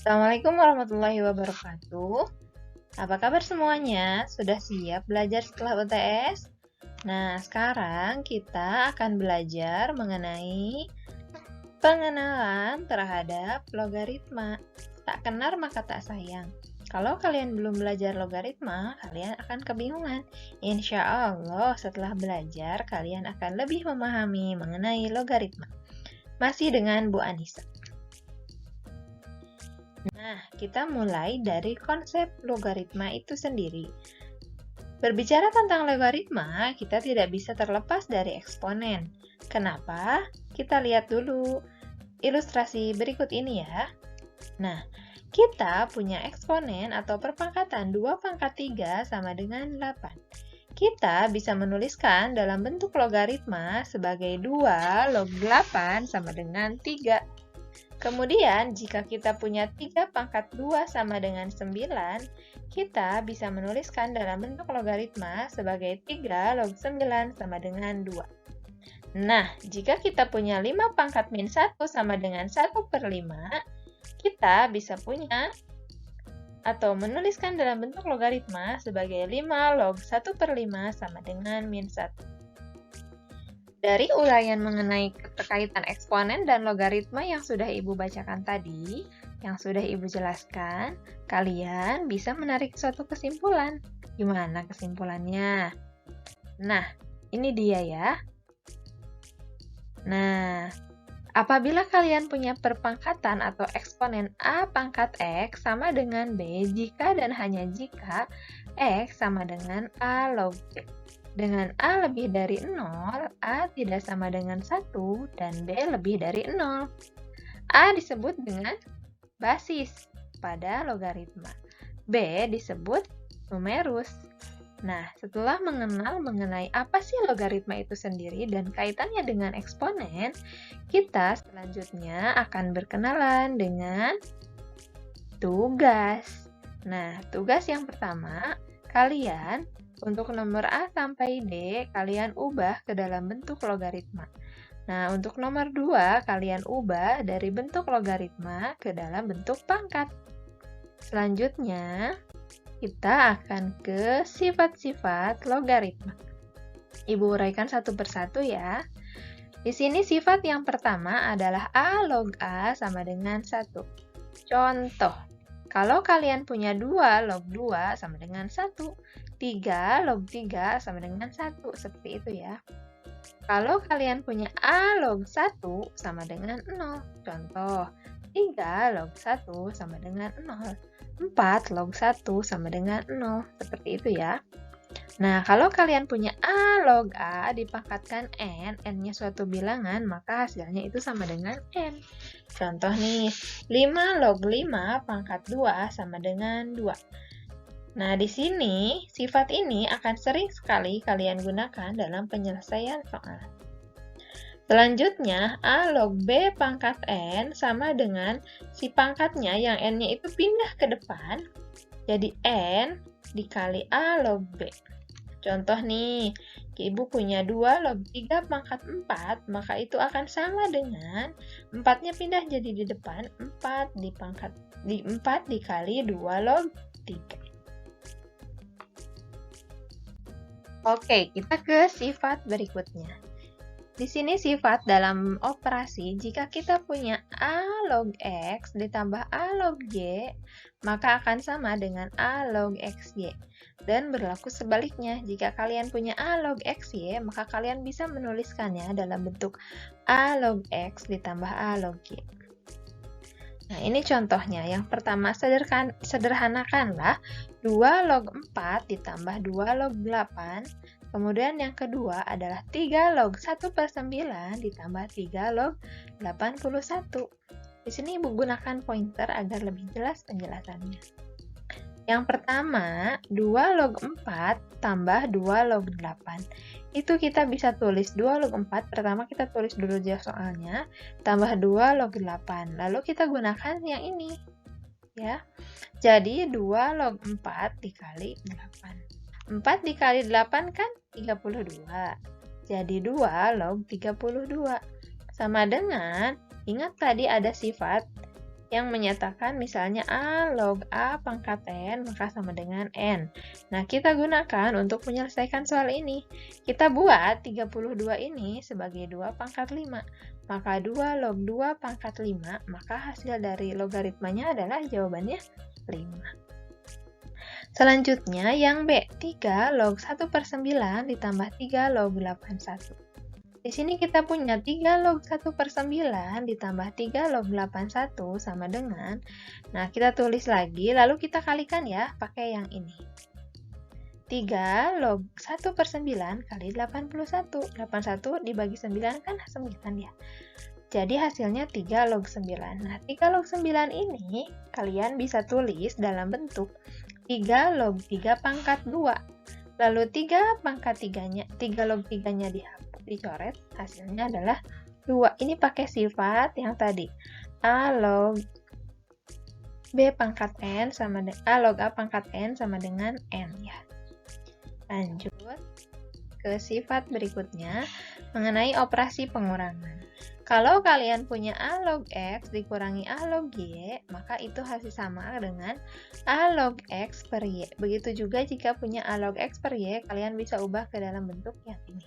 Assalamualaikum warahmatullahi wabarakatuh. Apa kabar semuanya? Sudah siap belajar setelah UTS? Nah, sekarang kita akan belajar mengenai pengenalan terhadap logaritma. Tak kenal maka tak sayang. Kalau kalian belum belajar logaritma, kalian akan kebingungan. Insya Allah, setelah belajar, kalian akan lebih memahami mengenai logaritma. Masih dengan Bu Anissa. Nah, kita mulai dari konsep logaritma itu sendiri. Berbicara tentang logaritma, kita tidak bisa terlepas dari eksponen. Kenapa? Kita lihat dulu ilustrasi berikut ini ya. Nah, kita punya eksponen atau perpangkatan 2 pangkat 3 sama dengan 8. Kita bisa menuliskan dalam bentuk logaritma sebagai 2 log 8 sama dengan 3. Kemudian, jika kita punya 3 pangkat 2 sama dengan 9, kita bisa menuliskan dalam bentuk logaritma sebagai 3 log 9 sama dengan 2. Nah, jika kita punya 5 pangkat min 1 sama dengan 1/5, kita bisa punya atau menuliskan dalam bentuk logaritma sebagai 5 log 1/5 sama dengan min 1. Dari uraian mengenai keterkaitan eksponen dan logaritma yang sudah Ibu bacakan tadi, yang sudah Ibu jelaskan, kalian bisa menarik suatu kesimpulan. Gimana kesimpulannya? Nah, ini dia ya. Nah, apabila kalian punya perpangkatan atau eksponen A pangkat X sama dengan B jika dan hanya jika X sama dengan A log B. Dengan A lebih dari 0, A tidak sama dengan 1, dan B lebih dari 0. A disebut dengan basis pada logaritma. B disebut numerus. Nah, setelah mengenal mengenai apa sih logaritma itu sendiri dan kaitannya dengan eksponen, kita selanjutnya akan berkenalan dengan tugas. Nah, tugas yang pertama, kalian untuk nomor A sampai D, kalian ubah ke dalam bentuk logaritma. Nah, untuk nomor 2, kalian ubah dari bentuk logaritma ke dalam bentuk pangkat. Selanjutnya, kita akan ke sifat-sifat logaritma. Ibu uraikan satu persatu ya. Di sini sifat yang pertama adalah A log A sama dengan 1. Contoh, kalau kalian punya 2 log 2 sama dengan 1, 3 log 3 sama dengan 1, seperti itu ya. Kalau kalian punya A log 1 sama dengan 0, contoh, 3 log 1 sama dengan 0, 4 log 1 sama dengan 0, seperti itu ya. Nah, kalau kalian punya A log A dipangkatkan N, N-nya suatu bilangan, maka hasilnya itu sama dengan N. Contoh nih, 5 log 5 pangkat 2 sama dengan 2. Nah, di sini, sifat ini akan sering sekali kalian gunakan dalam penyelesaian soal. Selanjutnya, A log B pangkat N sama dengan si pangkatnya yang N-nya itu pindah ke depan, jadi N dikali A log B. Contoh nih, Ibu punya 2 log 3 pangkat 4, maka itu akan sama dengan 4-nya pindah jadi di depan, 4 dikali 2 log 3. Oke, kita ke sifat berikutnya. Di sini sifat dalam operasi, jika kita punya A log X ditambah A log Y, maka akan sama dengan A log XY. Dan berlaku sebaliknya, jika kalian punya A log XY, maka kalian bisa menuliskannya dalam bentuk A log X ditambah A log Y. Nah, ini contohnya. Yang pertama, sederhanakanlah 2 log 4 ditambah 2 log 8. Kemudian yang kedua adalah 3 log 1/9 ditambah 3 log 81. Di sini Ibu gunakan pointer agar lebih jelas penjelasannya. Yang pertama, 2 log 4 tambah 2 log 8. Itu kita bisa tulis 2 log 4, pertama kita tulis dulu aja soalnya, tambah 2 log 8. Lalu kita gunakan yang ini. Ya. Jadi 2 log 4 dikali 8. 4 dikali 8 kan 32. Jadi 2 log 32. Sama dengan, ingat tadi ada sifat yang menyatakan misalnya A log A pangkat N maka sama dengan N. Nah, kita gunakan untuk menyelesaikan soal ini. Kita buat 32 ini sebagai 2 pangkat 5. Maka 2 log 2 pangkat 5, maka hasil dari logaritmanya adalah jawabannya 5. Selanjutnya yang B, 3 log 1/9 ditambah 3 log 81. Di sini kita punya 3 log 1/9 ditambah 3 log 81 sama dengan, nah kita tulis lagi, lalu kita kalikan ya, pakai yang ini. 3 log 1/9 kali 81. 81 dibagi 9 kan 9 ya. Jadi hasilnya 3 log 9. Nah, 3 log 9 ini kalian bisa tulis dalam bentuk 3 log 3 pangkat 2. Lalu 3 pangkat 3-nya, 3 log 3-nya dicoret, hasilnya adalah 2. Ini pakai sifat yang tadi. A log B pangkat N sama A log A pangkat N sama dengan N ya. Lanjut ke sifat berikutnya mengenai operasi pengurangan. Kalau kalian punya A log X dikurangi A log Y, maka itu hasil sama dengan A log X per Y. Begitu juga jika punya A log X per Y, kalian bisa ubah ke dalam bentuk yang ini.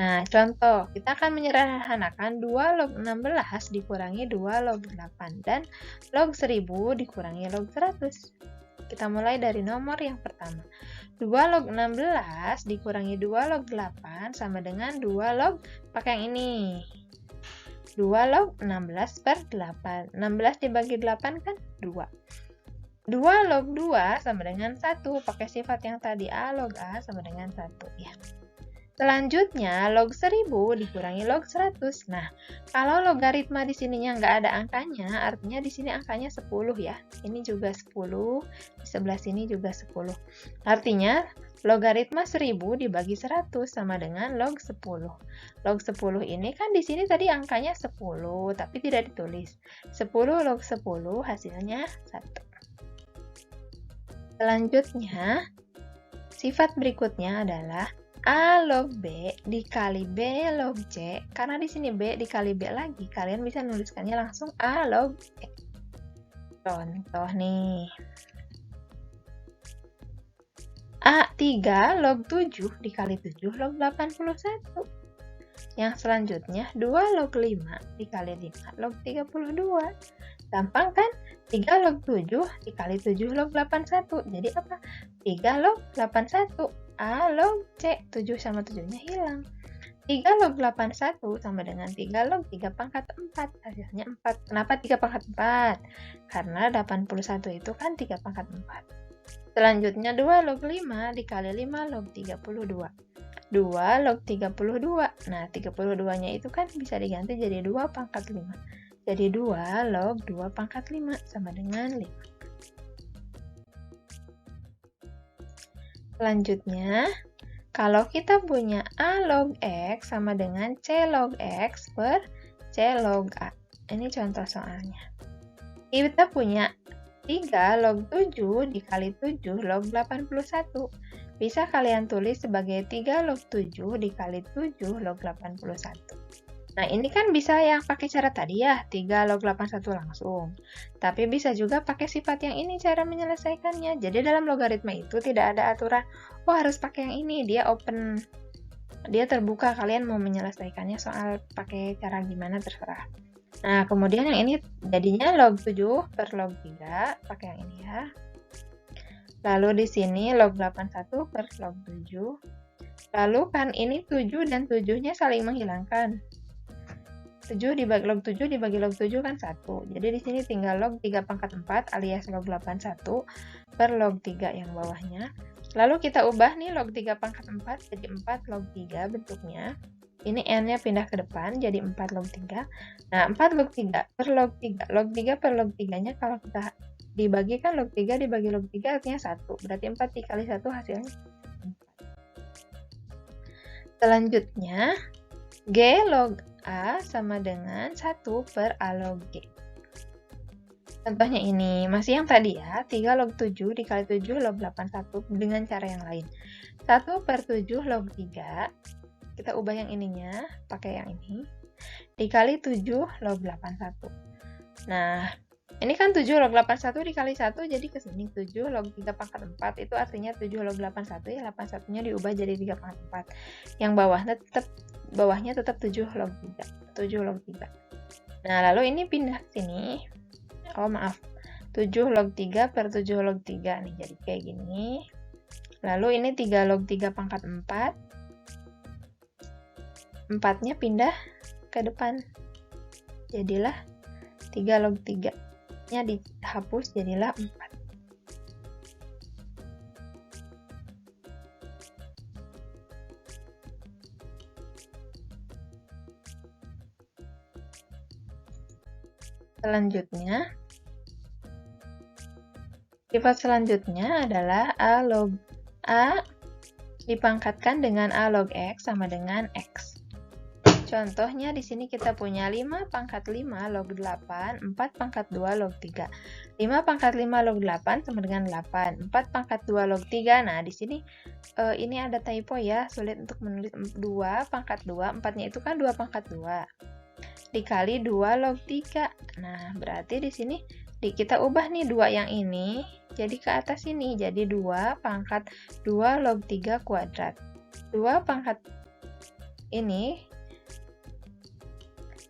Nah, contoh, kita akan menyederhanakan 2 log 16 dikurangi 2 log 8 dan log 1000 dikurangi log 100. Kita mulai dari nomor yang pertama. 2 log 16 dikurangi 2 log 8 sama dengan 2 log, pakai yang ini. 2 log 16 per 8. 16 dibagi 8 kan 2. 2 log 2 sama dengan 1. Pakai sifat yang tadi A log A sama dengan 1 ya. Selanjutnya, log 1000 dikurangi log 100. Nah, kalau logaritma di sininya nggak ada angkanya, artinya di sini angkanya 10 ya. Ini juga 10, di sebelah sini juga 10. Artinya, logaritma 1000 dibagi 100 sama dengan log 10. Log 10 ini kan di sini tadi angkanya 10, tapi tidak ditulis. 10 log 10 hasilnya 1. Selanjutnya, sifat berikutnya adalah A log B dikali B log C. Karena di sini B dikali B lagi, kalian bisa menuliskannya langsung A log E. Contoh nih. A 3 log 7 dikali 7 log 81. Yang selanjutnya 2 log 5 dikali 5 log 32. Gampang kan? 3 log 7 dikali 7 log 81. Jadi apa? 3 log 81. A log C. 7 sama 7-nya hilang. 3 log 81 sama dengan 3 log 3 pangkat 4. Hasilnya 4. Kenapa 3 pangkat 4? Karena 81 itu kan 3 pangkat 4. Selanjutnya 2 log 5 dikali 5 log 32. 2 log 32. Nah, 32-nya itu kan bisa diganti jadi 2 pangkat 5. Jadi 2 log 2 pangkat 5 sama dengan 5. Selanjutnya, kalau kita punya A log X sama dengan C log X per C log A. Ini contoh soalnya. Kita punya 3 log 7 dikali 7 log 81. Bisa kalian tulis sebagai 3 log 7 dikali 7 log 81. Nah, ini kan bisa yang pakai cara tadi ya, 3 log 81 langsung. Tapi bisa juga pakai sifat yang ini cara menyelesaikannya. Jadi dalam logaritma itu tidak ada aturan, oh harus pakai yang ini, dia open. Dia terbuka, kalian mau menyelesaikannya soal pakai cara gimana terserah. Nah, kemudian yang ini jadinya log 7 per log 3, pakai yang ini ya. Lalu di sini log 81 per log 7. Lalu kan ini 7 dan 7-nya saling menghilangkan. 7 dibagi log 7 dibagi log 7 kan 1. Jadi di sini tinggal log 3 pangkat 4 alias log 81 per log 3 yang bawahnya. Lalu kita ubah nih log 3 pangkat 4 jadi 4 log 3 bentuknya. Ini n-nya pindah ke depan jadi 4 log 3. Nah, 4 log 3 per log 3. Log 3 per log 3-nya kalau kita dibagikan log 3 dibagi log 3 artinya 1. Berarti 4 dikali 1 hasilnya 4. Selanjutnya, G log A sama dengan 1 per A log G. Contohnya ini, masih yang tadi ya, 3 log 7 dikali 7 log 81 dengan cara yang lain. 1 per 7 log 3, kita ubah yang ininya, pakai yang ini, dikali 7 log 81. Nah, ini kan 7 log 81 dikali 1 jadi ke sini 7 log 3 pangkat 4 itu artinya 7 log 81 ya 81-nya diubah jadi 3 pangkat 4. Yang bawahnya tetap 7 log 3. 7 log 3. Nah, lalu ini pindah ke sini. Oh, maaf. 7 log 3 per 7 log 3 nih jadi kayak gini. Lalu ini 3 log 3 pangkat 4. 4-nya pindah ke depan. Jadilah 3 log 3-nya dihapus jadilah 4. Sifat selanjutnya adalah A log A dipangkatkan dengan A log X sama dengan X. Contohnya di sini kita punya 5 pangkat 5 log 8, 4 pangkat 2 log 3. 5 pangkat 5 log 8 sama dengan 8. 4 pangkat 2 log 3. Nah, di sini ini ada typo ya, sulit untuk menulis 2 pangkat 2. 4-nya itu kan 2 pangkat 2. Dikali 2 log 3. Nah, berarti di sini kita ubah nih 2 yang ini jadi ke atas ini. Jadi 2 pangkat 2 log 3 kuadrat. 2 pangkat ini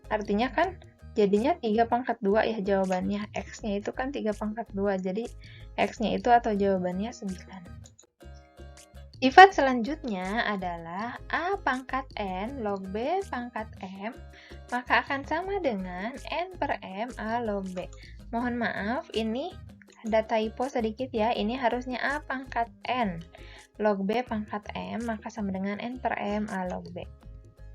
artinya kan jadinya 3 pangkat 2 ya jawabannya. X-nya itu kan 3 pangkat 2. Jadi X-nya itu atau jawabannya 9. Sifat selanjutnya adalah A pangkat N log B pangkat M, maka akan sama dengan N per M A log B. Mohon maaf, ini ada typo sedikit ya. Ini harusnya A pangkat N log B pangkat M, maka sama dengan N per M A log B.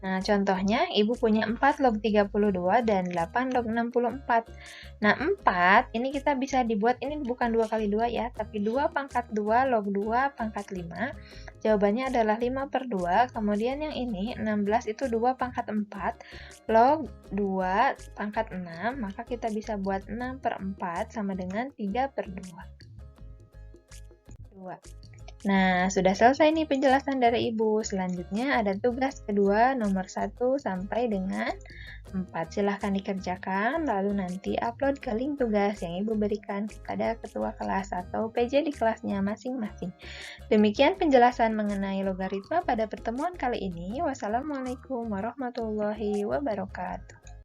Nah, contohnya, Ibu punya 4 log 32 dan 8 log 64. Nah, 4 ini kita bisa dibuat, ini bukan 2 kali 2 ya, tapi 2 pangkat 2 log 2 pangkat 5. Jawabannya adalah 5 per 2, kemudian yang ini 16 itu 2 pangkat 4 log 2 pangkat 6, maka kita bisa buat 6 per 4 sama dengan 3 per 2. Nah, sudah selesai nih penjelasan dari Ibu. Selanjutnya ada tugas kedua nomor 1 sampai dengan 4. Silahkan dikerjakan, lalu nanti upload ke link tugas yang Ibu berikan kepada ketua kelas atau PJ di kelasnya masing-masing. Demikian penjelasan mengenai logaritma pada pertemuan kali ini. Wassalamualaikum warahmatullahi wabarakatuh.